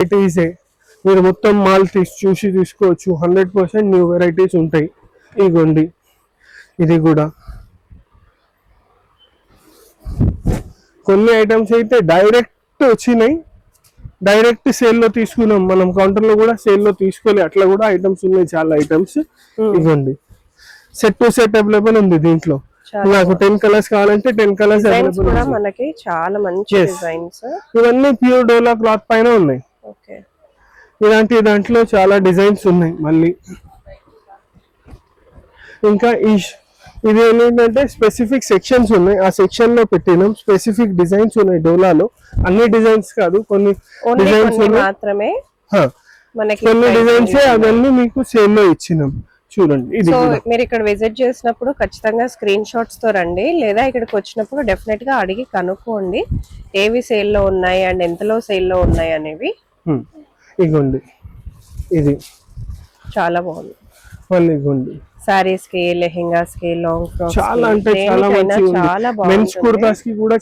వెరైటీసే, మీరు మొత్తం మాల్ చూసి తీసుకోవచ్చు. 100% న్యూ వెరైటీస్ ఉంటాయి. ఇగోండి ఇది కూడా కొన్ని ఐటమ్స్ అయితే డైరెక్ట్ వచ్చినాయి, డైరెక్ట్ సేల్లో తీసుకున్నాం మనం. కౌంటర్లో కూడా సేల్లో తీసుకోలే, అట్లా కూడా ఐటమ్స్ ఉన్నాయి, చాలా ఐటమ్స్. ఇవ్వండి సెట్ టు సెట్ అవైలబుల్ ఉంది దీంట్లో. నాకు 10 కలర్స్ కావాలంటే 10 కలర్స్ అవైలబుల్ కూడా మనకి చాలా మంచి డిజైన్స్. ఇవన్నీ ప్యూర్ డోలా క్లాత్ పైన ఉన్నాయి. ఓకే, ఇలాంటి దాంట్లో చాలా డిజైన్స్ ఉన్నాయి మళ్ళీ. ఇంకా ఇది ఏంటంటే స్పెసిఫిక్ సెక్షన్స్ ఉన్నాయి, ఆ సెక్షన్ లో పెట్టినాం. స్పెసిఫిక్ డిజైన్స్ ఉన్నాయి డోలాలో, అన్ని డిజైన్స్ కాదు, కొన్ని డిజైన్స్ మాత్రమే. కొన్ని డిజైన్స్ అవన్నీ మీకు సేల్ లో ఇచ్చినాం. చూడండి ఇది మీరు ఇక్కడ విజిట్ చేసినప్పుడు ఖచ్చితంగా స్క్రీన్ షాట్స్ తో రండి, లేదా ఇక్కడికి వచ్చినప్పుడు డెఫినెట్ గా అడిగి కనుక్కోండి ఏవి సేల్ లో ఉన్నాయి అండ్ ఎంతలో సేల్ లో ఉన్నాయి అనేవి. ఇగోండి ఇది చాలా బాగుంది. మళ్ళీ ఇగోండి సారీస్ కి, లెహెంగాస్ కి, లాంగ్ ఫ్రాక్స్, చాలా అంటే చాలా మంచి. చాలా బాగుంది. మెన్స్ కుర్తాస్ కి కూడా